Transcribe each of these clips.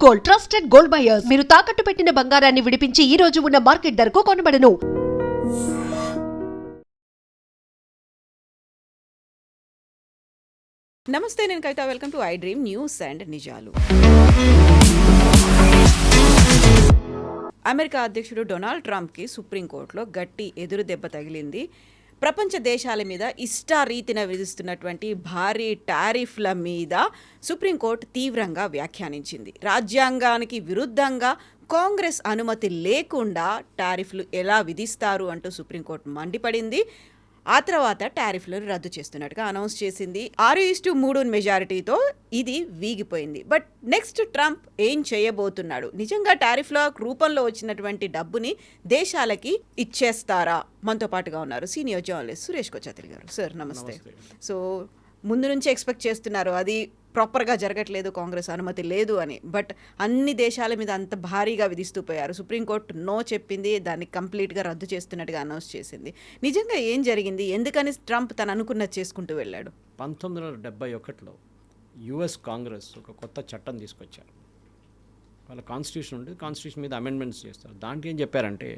Gold, trusted gold buyers. మీరు తాకట్టు పెట్టిన బంగారాన్ని విడిపించి ఈ రోజు ఉన్న మార్కెట్ ధరకు కొనబడను. నమస్తే, నేను Kavitha. Welcome to I Dream News and నిజాలు. అమెరికా అధ్యక్షుడు డొనాల్డ్ ట్రంప్కి సుప్రీంకోర్టులో గట్టి ఎదురు దెబ్బ తగిలింది. ప్రపంచ దేశాల మీద ఇష్టారీతిన విధిస్తున్నటువంటి భారీ టారిఫ్ల మీద సుప్రీంకోర్టు తీవ్రంగా వ్యాఖ్యానించింది. రాజ్యాంగానికి విరుద్ధంగా కాంగ్రెస్ అనుమతి లేకుండా టారిఫ్లు ఎలా విధిస్తారు అంటూ సుప్రీంకోర్టు మండిపడింది. ఆ తర్వాత టారిఫ్లను రద్దు చేస్తున్నట్టుగా అనౌన్స్ చేసింది. 6:3 మెజారిటీతో ఇది వీగిపోయింది. బట్ నెక్స్ట్ ట్రంప్ ఏం చేయబోతున్నాడు? నిజంగా టారిఫ్ల రూపంలో వచ్చినటువంటి డబ్బుని దేశాలకి ఇచ్చేస్తారా? మనతో పాటుగా ఉన్నారు సీనియర్ జర్నలిస్ట్ సురేష్ కొచ్చాతిరి గారు. సార్ నమస్తే. సో ముందు నుంచి ఎక్స్పెక్ట్ చేస్తున్నారు అది ప్రాపర్గా జరగట్లేదు, కాంగ్రెస్ అనుమతి లేదు అని. బట్ అన్ని దేశాల మీద అంత భారీగా విధిస్తూ పోయారు. సుప్రీంకోర్టు నో చెప్పింది, దాన్ని కంప్లీట్గా రద్దు చేస్తున్నట్టుగా అనౌన్స్ చేసింది. నిజంగా ఏం జరిగింది? ఎందుకని ట్రంప్ తను అనుకున్నది చేసుకుంటూ వెళ్ళాడు? 1971లో యుఎస్ కాంగ్రెస్ ఒక కొత్త చట్టం తీసుకొచ్చారు. వాళ్ళ కాన్స్టిట్యూషన్ ఉంటుంది, కాన్స్టిట్యూషన్ మీద అమెండ్మెంట్స్ చేస్తారు. దాంట్లో ఏం చెప్పారంటే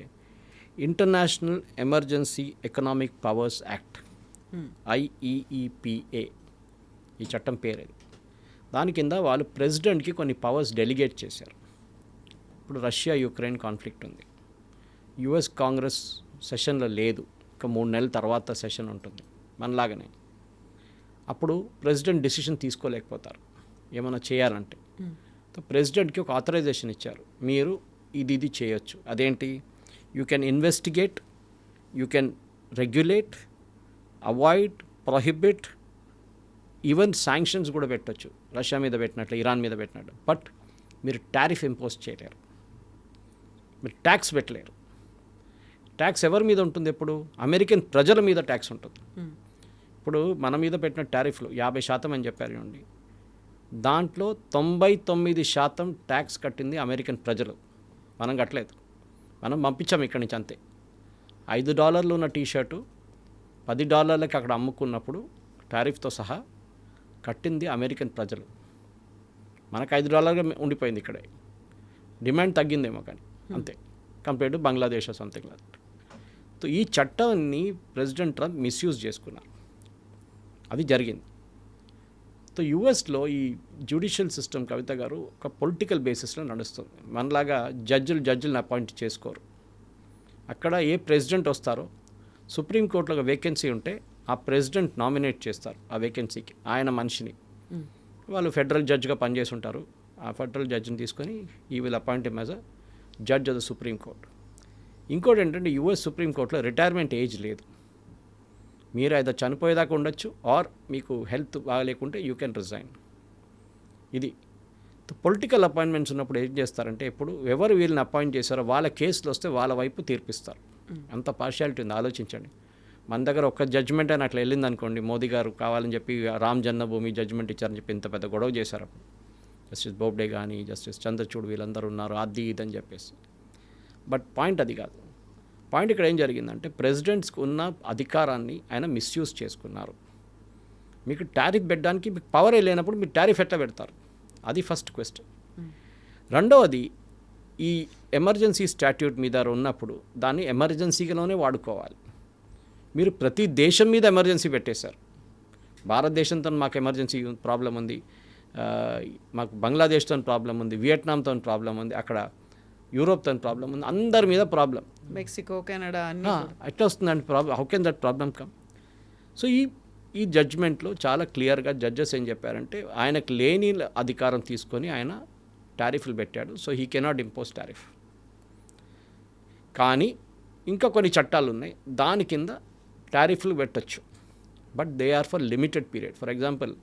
international emergency economic powers act, IEEPA, ఈ చట్టం పేరు. దాని కింద వాళ్ళు ప్రెసిడెంట్కి కొన్ని పవర్స్ డెలిగేట్ చేశారు. ఇప్పుడు రష్యా యుక్రెయిన్ కాన్ఫ్లిక్ట్ ఉంది. యుఎస్ కాంగ్రెస్ సెషన్లో లేదు, ఇంకా 3 నెలల తర్వాత సెషన్ ఉంటుంది మనలాగానే. అప్పుడు ప్రెసిడెంట్ డిసిషన్ తీసుకోలేకపోతారు ఏమైనా చేయాలంటే. ప్రెసిడెంట్కి ఒక ఆథరైజేషన్ ఇచ్చారు, మీరు ఇది చేయొచ్చు. అదేంటి? You can investigate, you can regulate, avoid, prohibit, even sanctions కూడా పెట్టచ్చు. రష్యా మీద పెట్టినట్లు, ఇరాన్ మీద పెట్టినట్టు. బట్ మీరు టారిఫ్ ఇంపోజ్ చేయలేరు, మీరు ట్యాక్స్ పెట్టలేరు. ట్యాక్స్ ఎవరి మీద ఉంటుంది? ఎప్పుడు అమెరికన్ ప్రజల మీద ట్యాక్స్ ఉంటుంది. ఇప్పుడు మన మీద పెట్టిన టారిఫ్లు 50% అని చెప్పారు చూడండి, దాంట్లో 99% ట్యాక్స్ కట్టింది అమెరికన్ ప్రజలు. మనం కట్టలేదు, మనం పంపించాం ఇక్కడి నుంచి అంతే. $5 ఉన్న టీషర్టు $10 అక్కడ అమ్ముకున్నప్పుడు టారిఫ్తో సహా కట్టింది అమెరికన్ ప్రజలు. మనకు $5 ఉండిపోయింది ఇక్కడే. డిమాండ్ తగ్గిందేమో కానీ అంతే, compared to Bangladesh something like that. So ఈ చట్టాన్ని ప్రెసిడెంట్ ట్రంప్ మిస్యూజ్ చేసుకున్నారు, అది జరిగింది. సో యుఎస్లో ఈ జ్యుడిషియల్ సిస్టమ్, కవిత గారు, ఒక పొలిటికల్ బేసిస్లో నడుస్తుంది. మనలాగా జడ్జిలను అపాయింట్ చేసుకోరు. అక్కడ ఏ ప్రెసిడెంట్ వస్తారో, సుప్రీంకోర్టులో ఒక వేకెన్సీ ఉంటే ఆ ప్రెసిడెంట్ నామినేట్ చేస్తారు ఆ వేకెన్సీకి ఆయన మనిషిని. వాళ్ళు ఫెడరల్ జడ్జ్గా పనిచేసి ఉంటారు. ఆ ఫెడరల్ జడ్జిని తీసుకొని ఈ will appoint him as a judge of the supreme court. ఇంకోటి ఏంటంటే యుఎస్ సుప్రీంకోర్టులో రిటైర్మెంట్ ఏజ్ లేదు. మీరు అయితే చనిపోయేదాకా ఉండొచ్చు, ఆర్ మీకు హెల్త్ బాగాలేకుంటే యూ కెన్ రిజైన్. ఇది పొలిటికల్ అపాయింట్మెంట్స్ ఉన్నప్పుడు ఏం చేస్తారంటే, ఇప్పుడు ఎవరు వీళ్ళని అపాయింట్ చేశారో వాళ్ళ కేసులు వస్తే వాళ్ళ వైపు తీర్పిస్తారు. అంత పార్షియాలిటీ ఉంది, ఆలోచించండి. మన దగ్గర ఒక్క జడ్జిమెంట్ అని అట్లా వెళ్ళింది అనుకోండి, మోదీ గారు కావాలని చెప్పి రామ్ జన్మభూమి జడ్జిమెంట్ ఇచ్చారని చెప్పి ఇంత పెద్ద గొడవ చేశారు. అప్పుడు జస్టిస్ బోబ్డే కానీ జస్టిస్ చంద్రచూడ్ వీళ్ళందరూ ఉన్నారు, అది ఇదని చెప్పేసి. బట్ పాయింట్ అది కాదు. పాయింట్ ఇక్కడ ఏం జరిగిందంటే, ప్రెసిడెంట్స్కి ఉన్న అధికారాన్ని ఆయన మిస్యూజ్ చేసుకున్నారు. మీకు టారిఫ్ పెట్టడానికి మీకు పవరే లేనప్పుడు మీరు టారిఫ్ ఎట్లా పెడతారు? అది ఫస్ట్ క్వశ్చన్. రెండవది, ఈ ఎమర్జెన్సీ స్టాట్యూట్ మీద ఉన్నప్పుడు దాన్ని ఎమర్జెన్సీలోనే వాడుకోవాలి. మీరు ప్రతి దేశం మీద ఎమర్జెన్సీ పెట్టేశారు. భారతదేశంతో మాకు ఎమర్జెన్సీ ప్రాబ్లం ఉంది, మాకు బంగ్లాదేశ్తో ప్రాబ్లం ఉంది, వియట్నాంతో ప్రాబ్లం ఉంది, అక్కడ యూరోప్తో ప్రాబ్లం ఉంది, అందరి మీద ప్రాబ్లం, మెక్సికో, కెనడా ఎట్లా వస్తుందండి problem? How can that problem come? So ఈ జడ్జ్మెంట్లో చాలా క్లియర్గా జడ్జెస్ ఏం చెప్పారంటే, ఆయనకు లేని అధికారం తీసుకొని ఆయన టారిఫ్లు పెట్టాడు. So he cannot impose tariff. కానీ ఇంకా కొన్ని చట్టాలు ఉన్నాయి, దాని కింద టారిఫ్లు పెట్టచ్చు, but they are for limited period. For example,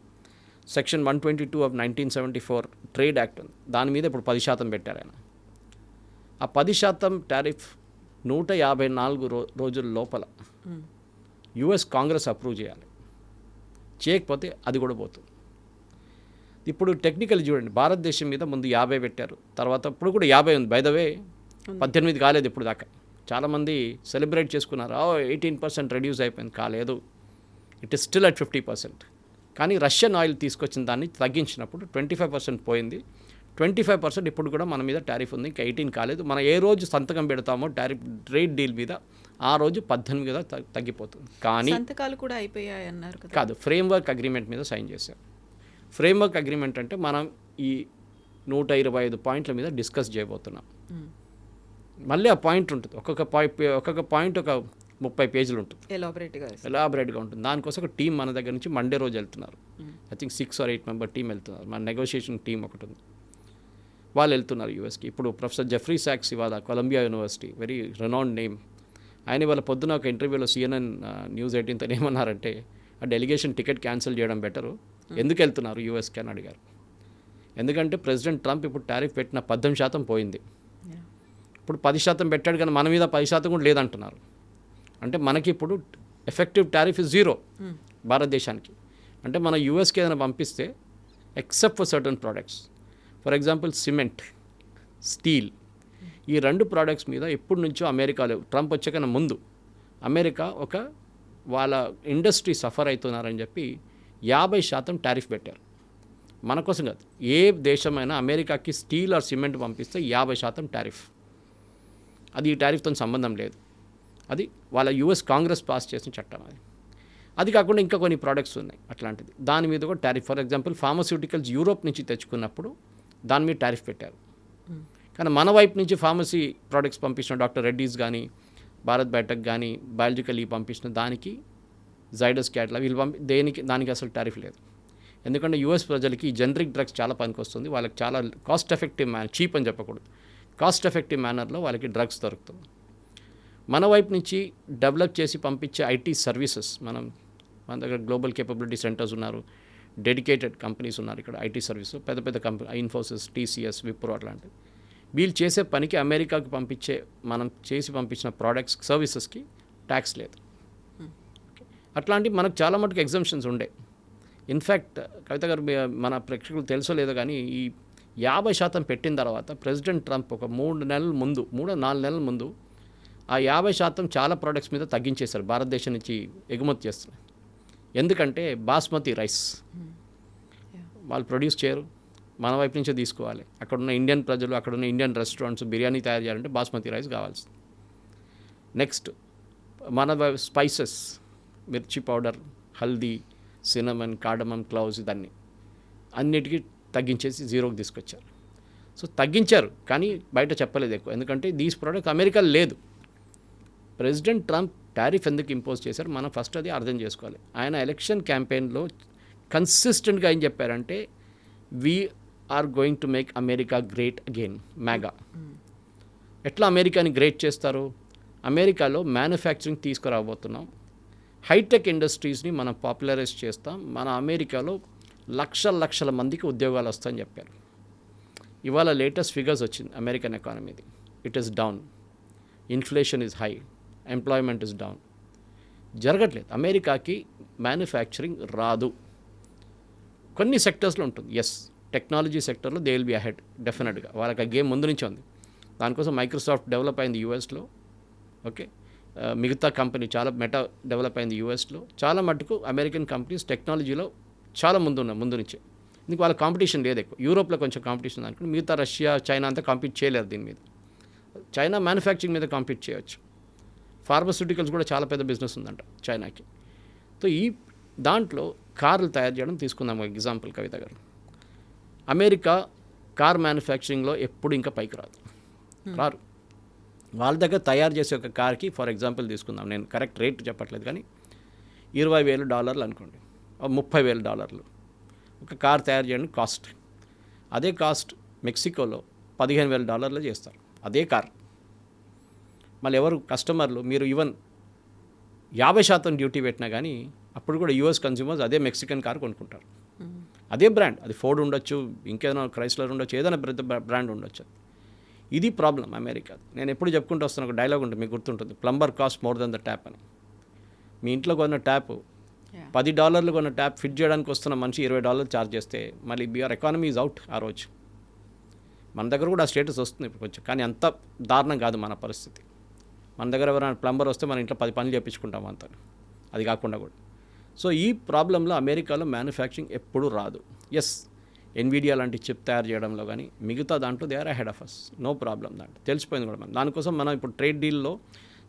section 122 of 1974 trade act ఉంది, దాని మీద ఇప్పుడు 10% పెట్టారు ఆయన. ఆ 10% టారిఫ్ 154 రోజుల లోపల యుఎస్ కాంగ్రెస్ అప్రూవ్ చేయాలి. చేయకపోతే అది కూడా పోతుంది. ఇప్పుడు టెక్నికల్ చూడండి, భారతదేశం మీద ముందు 50 పెట్టారు, తర్వాత ఇప్పుడు కూడా 50 ఉంది. బై ద వే 18 కాలేదు ఇప్పుడు దాకా. చాలామంది సెలబ్రేట్ చేసుకున్నారు, 18% రెడ్యూస్ అయిపోయింది. కాలేదు, ఇట్ ఈస్ స్టిల్ అట్ 50%. కానీ రష్యన్ ఆయిల్ తీసుకొచ్చిన దాన్ని తగ్గించినప్పుడు 25% పోయింది, 25% ఇప్పుడు కూడా మన మీద టారిఫ్ ఉంది, ఇంకా 18 కాలేదు. మనం ఏ రోజు సంతకం పెడతామో టారిఫ్ ట్రేడ్ డీల్ మీద ఆ రోజు 18 తగ్గిపోతుంది. కానీ సంతకాలు కూడా అయిపోయాయి అన్నారు కదా. కాదు, ఫ్రేమ్వర్క్ అగ్రిమెంట్ మీద సైన్ చేశారు. ఫ్రేమ్వర్క్ అగ్రిమెంట్ అంటే మనం ఈ 125 పాయింట్ల మీద డిస్కస్ చేయబోతున్నాం. మళ్ళీ ఆ పాయింట్ ఉంటుంది, ఒక్కొక్క పాయింట్ ఒక 30 పేజీలు ఉంటుంది, ఎలాబరేట్గా ఉంటుంది. దానికోసం ఒక టీం మన దగ్గర నుంచి మండే రోజు వెళ్తున్నారు. I think 6 or 8 member team వెళ్తున్నారు. మన నెగోషియేషన్ టీం ఒకటి ఉంది, వాళ్ళు వెళ్తున్నారు యూఎస్కి. ఇప్పుడు ప్రొఫెసర్ జెఫ్రీ సాక్స్ ఇవాళ Columbia University, very renowned name, ఆయన ఇవాళ పొద్దున ఒక ఇంటర్వ్యూలో CNN News 18 ఏమన్నారంటే ఆ డెలిగేషన్ టికెట్ క్యాన్సిల్ చేయడం బెటరు, ఎందుకు వెళ్తున్నారు యూఎస్కి అని అడిగారు. ఎందుకంటే ప్రెసిడెంట్ ట్రంప్ ఇప్పుడు టారిఫ్ పెట్టిన 18% పోయింది, ఇప్పుడు 10% పెట్టాడు, కానీ మన మీద 10% కూడా లేదంటున్నారు. అంటే మనకి ఇప్పుడు ఎఫెక్టివ్ టారిఫ్ 0 భారతదేశానికి. అంటే మన యూఎస్కి ఏదైనా పంపిస్తే except for certain products, for example cement, steel, ఈ 2 ప్రోడక్ట్స్ మీద ఎప్పటి నుంచో అమెరికాలో ట్రంప్ వచ్చాకన్నా ముందు అమెరికా వాళ్ళ ఇండస్ట్రీ సఫర్ అవుతున్నారని చెప్పి 50% టారిఫ్ పెట్టారు. మన కోసం కాదు, ఏ దేశమైనా అమెరికాకి స్టీల్ ఆర్ సిమెంట్ పంపిస్తే 50% టారిఫ్. అది ఈ టారిఫ్తో సంబంధం లేదు, అది వాళ్ళ యూఎస్ కాంగ్రెస్ పాస్ చేసిన చట్టం. అది కాకుండా ఇంకా కొన్ని ప్రోడక్ట్స్ ఉన్నాయి అట్లాంటిది, దాని మీద కూడా tariff. For example pharmaceuticals Europe నుంచి తెచ్చుకున్నప్పుడు దాని మీద టారిఫ్ పెట్టారు. కానీ మన వైపు నుంచి ఫార్మసీ ప్రోడక్ట్స్ పంపించిన డాక్టర్ రెడ్డీస్ కానీ, భారత్ బయోటెక్ కానీ, బయాలజికల్ పంపించిన దానికి, జైడస్ క్యాట్లా వీళ్ళు దానికి అసలు టారిఫ్ లేదు. ఎందుకంటే యూఎస్ ప్రజలకి ఈ జనరిక్ డ్రగ్స్ చాలా పనికొస్తుంది, వాళ్ళకి చాలా కాస్ట్ ఎఫెక్టివ్ చీప్ అని చెప్పకూడదు, కాస్ట్ ఎఫెక్టివ్ మేనర్లో వాళ్ళకి డ్రగ్స్ దొరుకుతుంది. మన వైపు నుంచి డెవలప్ చేసి పంపించే ఐటీ సర్వీసెస్, మన దగ్గర గ్లోబల్ కేపబిలిటీ సెంటర్స్ ఉన్నారు, డెడికేటెడ్ కంపెనీస్ ఉన్నారు ఇక్కడ ఐటీ సర్వీస్, పెద్ద పెద్ద కంపెనీ, ఇన్ఫోసిస్, TCS, విప్రో అట్లాంటివి. వీళ్ళు చేసే పనికి అమెరికాకి మనం చేసి పంపించిన ప్రోడక్ట్స్, సర్వీసెస్కి ట్యాక్స్ లేదు. అట్లాంటి మనకు చాలా మటుకు ఎగ్జంప్షన్స్ ఉండే. ఇన్ఫ్యాక్ట్ కవిత గారు, మన ప్రేక్షకులు తెలుసో లేదో కానీ ఈ 50% పెట్టిన తర్వాత ప్రెసిడెంట్ ట్రంప్ ఒక 3-4 నెలల ముందు ఆ 50% చాలా ప్రోడక్ట్స్ మీద తగ్గించేశారు, భారతదేశం నుంచి ఎగుమతి చేస్తున్నారు. ఎందుకంటే బాస్మతి రైస్ వాళ్ళు ప్రొడ్యూస్ చేయరు, మన వైపు నుంచే తీసుకోవాలి. అక్కడున్న ఇండియన్ ప్రజలు, అక్కడున్న ఇండియన్ రెస్టారెంట్స్ బిర్యానీ తయారు చేయాలంటే బాస్మతి రైస్ కావాల్సింది. నెక్స్ట్ మన స్పైసెస్, మిర్చి powder, haldi, cinnamon, cardamom, cloves, ఇదన్నీ అన్నిటికీ తగ్గించేసి 0కి తీసుకొచ్చారు. సో తగ్గించారు, కానీ బయట చెప్పలేదు ఎక్కువ, ఎందుకంటే దీస్ ప్రోడక్ట్ అమెరికాలో లేదు. ప్రెసిడెంట్ ట్రంప్ టారిఫ్ ఎందుకు ఇంపోజ్ చేశారు మనం ఫస్ట్ అది అర్థం చేసుకోవాలి. ఆయన ఎలక్షన్ క్యాంపెయిన్లో కన్సిస్టెంట్గా ఏం చెప్పారంటే, we are going to make America great again, MAGA. ఎట్లా అమెరికాని గ్రేట్ చేస్తారు? అమెరికాలో మ్యానుఫ్యాక్చరింగ్ తీసుకురాబోతున్నాం, హైటెక్ ఇండస్ట్రీస్ని మనం పాపులరైజ్ చేస్తాం, మన అమెరికాలో లక్షల మందికి ఉద్యోగాలు వస్తాయని చెప్పారు. ఇవాళ లేటెస్ట్ ఫిగర్స్ వచ్చింది అమెరికన్ ఎకానమీది, it is down, inflation is high, employment is down. జరగట్లేదు. అమెరికాకి మ్యానుఫ్యాక్చరింగ్ రాదు. కొన్ని సెక్టర్స్లో ఉంటుంది, ఎస్, టెక్నాలజీ సెక్టర్లో దే విల్ బి అహెడ్ డెఫినెట్గా, వాళ్ళకి ఆ గేమ్ ముందు నుంచి ఉంది. దానికోసం మైక్రోసాఫ్ట్ డెవలప్ అయింది యూఎస్లో, ఓకే, మిగతా కంపెనీ చాలా మెటా డెవలప్ అయింది యూఎస్లో. చాలా మటుకు అమెరికన్ కంపెనీస్ టెక్నాలజీలో చాలా ముందు నుంచే. ఇందుకు వాళ్ళ కాంపిటీషన్ లేదు ఎక్కువ. యూరోప్లో కొంచెం కాంపిటీషన్ అనుకోండి, మిగతా రష్యా, చైనా అంతా కాంపీట్ చేయలేరు దీని మీద. చైనా మ్యానుఫ్యాక్చరింగ్ మీద కాంపీట్ చేయవచ్చు. ఫార్మస్యూటికల్స్ కూడా చాలా పెద్ద బిజినెస్ ఉందంట చైనాకి. సో ఈ దాంట్లో కార్లు తయారు చేయడం తీసుకుందాం ఎగ్జాంపుల్ కవిత గారు. అమెరికా కార్ మ్యానుఫ్యాక్చరింగ్లో ఎప్పుడు ఇంకా పైకి రారు. వాళ్ళ దగ్గర తయారు చేసే ఒక కార్కి ఫర్ ఎగ్జాంపుల్ తీసుకుందాం, నేను కరెక్ట్ రేట్ చెప్పట్లేదు కానీ $20,000 అనుకోండి, $30,000 ఒక కార్ తయారు చేయడానికి కాస్ట్. అదే కాస్ట్ మెక్సికోలో $15,000 చేస్తారు అదే కార్. మళ్ళీ ఎవరు కస్టమర్లు, మీరు ఈవెన్ 50% డ్యూటీ పెట్టినా కానీ అప్పుడు కూడా యూఎస్ కన్స్యూమర్స్ అదే మెక్సికన్ కార్ కొనుక్కుంటారు. అదే బ్రాండ్, అది ఫోర్డ్ ఉండొచ్చు, ఇంకేదైనా క్రైస్లర్ ఉండొచ్చు, ఏదైనా పెద్ద బ్రాండ్ ఉండొచ్చు. ఇది ప్రాబ్లం అమెరికా. నేను ఎప్పుడు చెప్పుకుంటూ వస్తాను, ఒక డైలాగ్ ఉంటుంది మీకు గుర్తుంటుంది, plumber cost more than the tap అని. మీ ఇంట్లో కొన్న ట్యాప్ $10 కొన్న ట్యాప్ ఫిట్ చేయడానికి వస్తున్న మనిషి $20 ఛార్జ్ చేస్తే మళ్ళీ బిఆర్ ఎకానమీ ఈజ్ అవుట్ ఆ రోజు. మన దగ్గర కూడా ఆ స్టేటస్ వస్తుంది ఇప్పుడు కొంచెం, కానీ అంత దారుణం కాదు మన పరిస్థితి. మన దగ్గర ఎవరైనా ప్లంబర్ వస్తే మన ఇంట్లో 10 పనులు చేయించుకుంటాం అంత, అది కాకుండా కూడా. సో ఈ ప్రాబ్లంలో అమెరికాలో మ్యానుఫ్యాక్చరింగ్ ఎప్పుడూ రాదు. ఎస్, ఎన్విడియా లాంటి చిప్ తయారు చేయడంలో కానీ మిగతా దాంట్లో they are ahead of us, no problem. దాంట్లో తెలిసిపోయింది కూడా మనం. దానికోసం మనం ఇప్పుడు ట్రేడ్ డీల్లో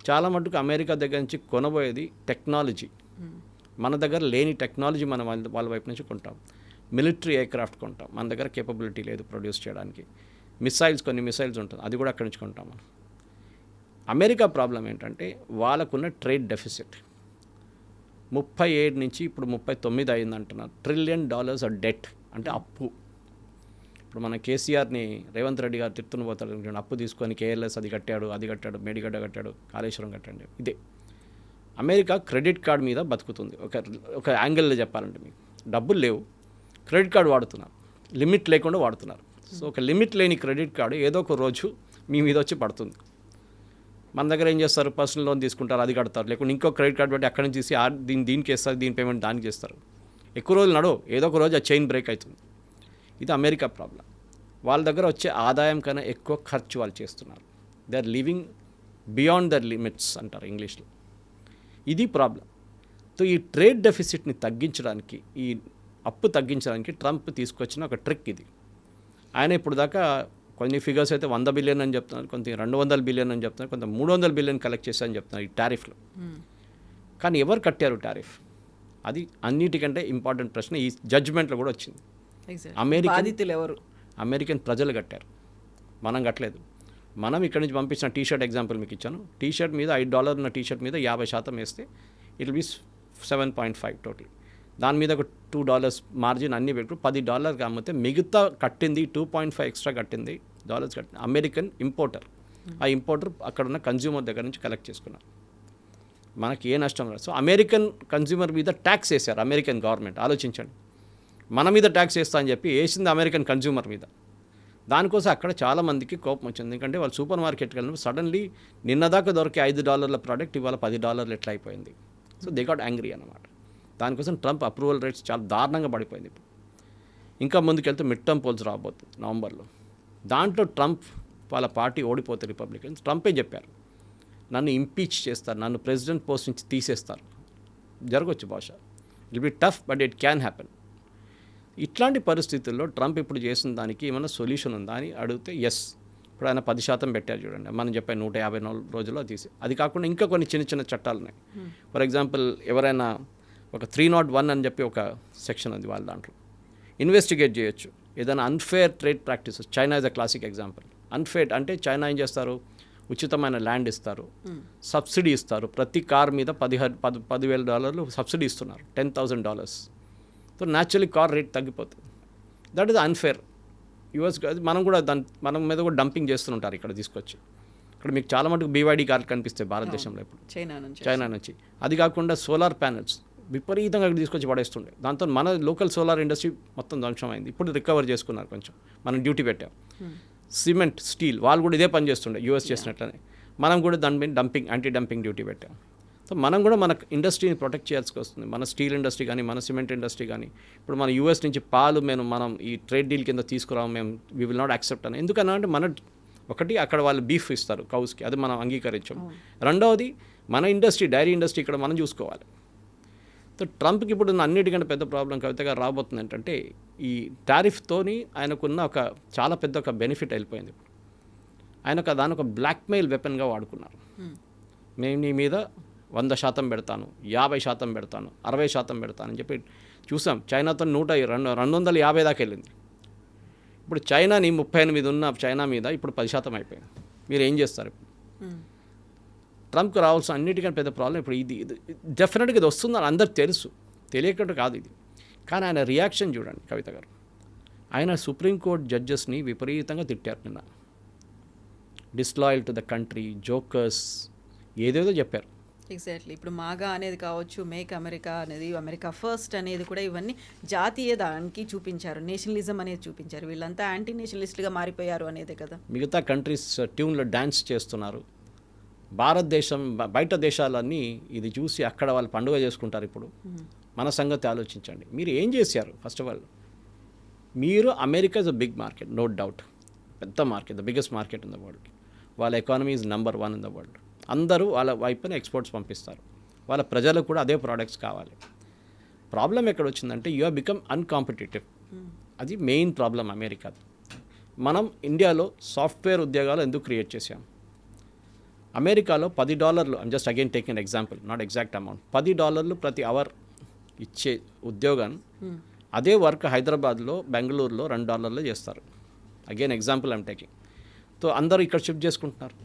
చాలా మటుకు అమెరికా దగ్గర నుంచి కొనబోయేది టెక్నాలజీ. మన దగ్గర లేని టెక్నాలజీ మనం వాళ్ళ వైపు నుంచి కొంటాం. మిలిటరీ ఎయిర్క్రాఫ్ట్ కొంటాం, మన దగ్గర కేపబిలిటీ లేదు ప్రొడ్యూస్ చేయడానికి. కొన్ని మిసైల్స్ ఉంటుంది, అది కూడా అక్కడి నుంచి కొంటాం మనం. అమెరికా ప్రాబ్లం ఏంటంటే వాళ్ళకున్న ట్రేడ్ డెఫిసిట్ 37 నుంచి ఇప్పుడు 39 అయింది అంటున్నారు. $1 ట్రిలియన్ డెట్, అంటే అప్పు. ఇప్పుడు మన కేసీఆర్ని రేవంత్ రెడ్డి గారు తిట్టుని పోతాడు, అప్పు తీసుకొని కేఎల్ఎస్ అది కట్టాడు, మేడిగడ్డ కట్టాడు, కాళేశ్వరం కట్టాడు. ఇదే అమెరికా క్రెడిట్ కార్డ్ మీద బతుకుతుంది. ఒక యాంగిల్లో చెప్పాలంటే మీకు డబ్బులు లేవు, క్రెడిట్ కార్డు వాడుతున్నారు, లిమిట్ లేకుండా వాడుతున్నారు. సో ఒక లిమిట్ లేని క్రెడిట్ కార్డు ఏదో ఒక రోజు మీ మీద వచ్చి పడుతుంది. మన దగ్గర ఏం చేస్తారు, పర్సనల్ లోన్ తీసుకుంటారు, అది కడతారు, లేకుంటే ఇంకో క్రెడిట్ కార్డు పెట్టి అక్కడి నుంచి తీసి దీనికి వేస్తారు, దీని పేమెంట్ దానికి చేస్తారు. ఎక్కువ రోజులు నడవు, ఏదో ఒక రోజు ఆ చైన్ బ్రేక్ అవుతుంది. ఇది అమెరికా ప్రాబ్లం. వాళ్ళ దగ్గర వచ్చే ఆదాయం కన్నా ఎక్కువ ఖర్చు వాళ్ళు చేస్తున్నారు. They are living beyond their limits అంటారు ఇంగ్లీష్లో. ఇది ప్రాబ్లం. సో ఈ ట్రేడ్ డెఫిసిట్ని తగ్గించడానికి, ఈ అప్పు తగ్గించడానికి ట్రంప్ తీసుకొచ్చిన ఒక ట్రిక్ ఇది. ఆయన ఇప్పుడు దాకా కొన్ని ఫిగర్స్ అయితే 100 బిలియన్ అని చెప్తున్నారు, కొంత 200 బిలియన్ అని చెప్తున్నారు, కొంత 300 బిలియన్ కలెక్ట్ చేశారని చెప్తున్నారు ఈ టారిఫ్లో. కానీ ఎవరు కట్టారు టారిఫ్? అది అన్నిటికంటే ఇంపార్టెంట్ ప్రశ్న. ఈ జడ్జ్మెంట్లో కూడా వచ్చింది. అమెరికన్ ప్రజలు కట్టారు, మనం కట్టలేదు. మనం ఇక్కడి నుంచి పంపించిన టీషర్ట్ ఎగ్జాంపుల్ మీకు ఇచ్చాను. టీషర్ట్ మీద $5 ఉన్న టీషర్ట్ మీద 50% వేస్తే ఇట్ విల్ బి 7.5 టోటల్. దాని మీద ఒక $2 మార్జిన్ అన్నీ పెట్టు $10 అమ్మితే మిగతా కట్టింది 2.5 ఎక్స్ట్రా కట్టింది డాలర్స్ కట్టింది అమెరికన్ ఇంపోర్టర్. ఆ ఇంపోర్టర్ అక్కడ ఉన్న కన్జ్యూమర్ దగ్గర నుంచి కలెక్ట్ చేసుకున్నారు. మనకి ఏ నష్టం రాదు. సో అమెరికన్ కన్జ్యూమర్ మీద ట్యాక్స్ వేశారు అమెరికన్ గవర్నమెంట్. ఆలోచించండి, మన మీద ట్యాక్స్ వేస్తా అని చెప్పి వేసింది అమెరికన్ కన్జ్యూమర్ మీద. దానికోసం అక్కడ చాలామందికి కోపం వచ్చింది. ఎందుకంటే వాళ్ళు సూపర్ మార్కెట్కి వెళ్ళినప్పుడు సడన్లీ నిన్నదాకా దొరికే $5 ప్రోడక్ట్ ఇవాళ $10 ఎట్లా అయిపోయింది. సో దే గాట్ యాంగ్రీ అన్నమాట. దానికోసం ట్రంప్ అప్రూవల్ రేట్స్ చాలా దారుణంగా పడిపోయింది. ఇప్పుడు ఇంకా ముందుకెళ్తే మిడ్ టర్మ్ పోల్స్ రాబోతుంది నవంబర్లో. దాంట్లో ట్రంప్ వాళ్ళ పార్టీ ఓడిపోతే రిపబ్లికన్స్, ట్రంపే చెప్పారు నన్ను ఇంపీచ్ చేస్తారు, నన్ను ప్రెసిడెంట్ పోస్ట్ నుంచి తీసేస్తారు. జరగవచ్చు బహుశా, it be tough but it can happen. ఇట్లాంటి పరిస్థితుల్లో ట్రంప్ ఇప్పుడు చేసిన దానికి ఏమైనా సొల్యూషన్ ఉందా అని అడిగితే ఎస్. ఇప్పుడు ఆయన 10% పెట్టారు చూడండి, మనం చెప్పే 154 రోజుల్లో తీసి. అది కాకుండా ఇంకా కొన్ని చిన్న చట్టాలు ఉన్నాయి. ఫర్ ఎగ్జాంపుల్ ఎవరైనా ఒక 301 అని చెప్పి ఒక సెక్షన్ ఉంది వాళ్ళ దాంట్లో, ఇన్వెస్టిగేట్ చేయొచ్చు ఏదైనా unfair trade practices. China is a classic example. Unfair అంటే చైనా ఏం చేస్తారు, ఉచితమైన ల్యాండ్ ఇస్తారు, సబ్సిడీ ఇస్తారు, ప్రతి కార్ మీద $10,000 సబ్సిడీ ఇస్తున్నారు, $10,000. సో న్యాచురలీ కార్ రేట్ తగ్గిపోతుంది. That is unfair. యూఎస్ మనం కూడా మన మీద కూడా డంపింగ్ చేస్తుంటారు ఇక్కడ తీసుకొచ్చి. ఇక్కడ మీకు చాలా మటుకు BYD కార్లు కనిపిస్తాయి భారతదేశంలో ఇప్పుడు చైనా నుంచి. అది కాకుండా సోలార్ ప్యానెల్స్ విపరీతంగా ఇక్కడ తీసుకొచ్చి పడేస్తుండే. దాంతో మన లోకల్ సోలార్ ఇండస్ట్రీ మొత్తం ధ్వంసమైంది. ఇప్పుడు రికవర్ చేసుకున్నారు కొంచెం, మనం డ్యూటీ పెట్టాం. సిమెంట్, స్టీల్ వాళ్ళు కూడా ఇదే పని చేస్తుండే యూఎస్ చేసినట్లనే. మనం కూడా దాని మీద యాంటీ డంపింగ్ డ్యూటీ పెట్టాం. సో మనం కూడా మన ఇండస్ట్రీని ప్రొటెక్ట్ చేయాల్సి వస్తుంది. మన స్టీల్ ఇండస్ట్రీ కానీ, మన సిమెంట్ ఇండస్ట్రీ కానీ. ఇప్పుడు మన యూఎస్ నుంచి పాలు మనం ఈ ట్రేడ్ డీల్ కింద తీసుకురాము, మేము వీ విల్ నాట్ యాక్సెప్ట్ అని. ఎందుకన్నా అంటే ఒకటి అక్కడ వాళ్ళు బీఫ్ ఇస్తారు కౌస్కి, అది మనం అంగీకరించాం. రెండవది మన ఇండస్ట్రీ, డైరీ ఇండస్ట్రీ ఇక్కడ మనం చూసుకోవాలి. సో ట్రంప్కి ఇప్పుడు అన్నిటికంటే పెద్ద ప్రాబ్లం కవితగా రాబోతుంది ఏంటంటే ఈ టారిఫ్తోని ఆయనకున్న చాలా పెద్ద ఒక బెనిఫిట్ వెళ్ళిపోయింది. ఆయన దాని ఒక బ్లాక్మెయిల్ వెపన్గా వాడుకున్నారు. మేము నీ మీద 100% పెడతాను, 50% పెడతాను, 60% పెడతాను అని చెప్పి చూసాం. చైనాతో 250 దాకా వెళ్ళింది. ఇప్పుడు చైనాని 38 ఉన్న చైనా మీద ఇప్పుడు 10% అయిపోయింది. మీరు ఏం చేస్తారు ఇప్పుడు? ట్రంప్కి రావాల్సిన అన్నిటికంటే పెద్ద ప్రాబ్లం ఇప్పుడు ఇది డెఫినెట్గా ఇది వస్తుందని అందరికి తెలుసు, తెలియకుండా కాదు ఇది. కానీ ఆయన రియాక్షన్ చూడండి కవిత గారు. ఆయన సుప్రీంకోర్టు జడ్జెస్ని విపరీతంగా తిట్టారు నిన్న. డిస్లాయల్ టు ద కంట్రీ, జోకర్స్, ఏదేదో చెప్పారు. ఎగ్జాక్ట్లీ. ఇప్పుడు మాగా అనేది కావచ్చు, మేక్ అమెరికా అనేది, అమెరికా ఫస్ట్ అనేది కూడా ఇవన్నీ జాతీయ దానికి చూపించారు, నేషనలిజం అనేది చూపించారు. వీళ్ళంతా యాంటీ నేషనలిస్ట్గా మారిపోయారు అనేదే కదా. మిగతా కంట్రీస్ ట్యూన్లో డ్యాన్స్ చేస్తున్నారు. భారతదేశం బయట దేశాలన్నీ ఇది చూసి అక్కడ వాళ్ళు పండుగ చేసుకుంటారు. ఇప్పుడు మన సంగతి ఆలోచించండి. మీరు ఏం చేశారు? ఫస్ట్ ఆఫ్ ఆల్ మీరు America is a big market, no doubt, పెద్ద market, the biggest market in the world. వాళ్ళ economy is number 1 in the world. అందరూ వాళ్ళ వైపున ఎక్స్పోర్ట్స్ పంపిస్తారు. వాళ్ళ ప్రజలకు కూడా అదే ప్రోడక్ట్స్ కావాలి. ప్రాబ్లం ఎక్కడ వచ్చిందంటే యూ హ్యావ్ బికమ్ అన్కాంపిటేటివ్. అది మెయిన్ ప్రాబ్లం అమెరికా. మనం ఇండియాలో సాఫ్ట్వేర్ ఉద్యోగాలు ఎందుకు క్రియేట్ చేసాం? అమెరికాలో $10, I'm just again taking example, not exact amount, $10 ప్రతి అవర్ ఇచ్చే ఉద్యోగం అదే వర్క్ హైదరాబాద్లో, బెంగళూరులో $2 చేస్తారు. Again example I'm taking. So అందరూ ఇక్కడ షిఫ్ట్ చేసుకుంటున్నారు.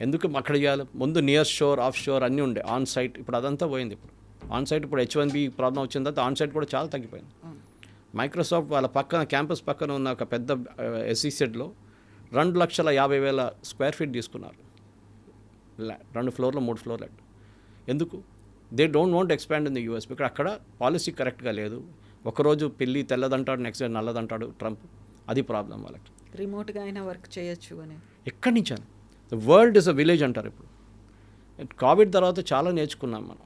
ఎందుకు అక్కడ చేయాలి? ముందు నియర్ షోర్, ఆఫ్ షోర్ అన్నీ ఉండే, ఆన్ సైట్. ఇప్పుడు అదంతా పోయింది. ఇప్పుడు ఆన్ సైట్, ఇప్పుడు H1B ప్రాబ్లం వచ్చిన తర్వాత ఆన్ సైట్ కూడా చాలా తగ్గిపోయింది. మైక్రోసాఫ్ట్ వాళ్ళ పక్కన, క్యాంపస్ పక్కన ఉన్న ఒక పెద్ద SEZలో 2,50,000 స్క్వేర్ ఫీట్ తీసుకున్నారు. 2 ఫ్లోర్లు 3 ఫ్లోర్లు. ఎందుకు? They don't want expand in the US. ఇక్కడ అక్కడ పాలసీ కరెక్ట్గా లేదు. ఒకరోజు పిల్లి తెల్లదంటాడు, నెక్స్ట్ డే నల్లదంటాడు ట్రంప్. అది ప్రాబ్లం వాళ్ళకి. రిమోట్గా అయినా వర్క్ చేయొచ్చు అని. ఎక్కడి నుంచి అని? The world is a village అంటారు. ఇప్పుడు కోవిడ్ తర్వాత చాలా నేర్చుకున్నాం మనం.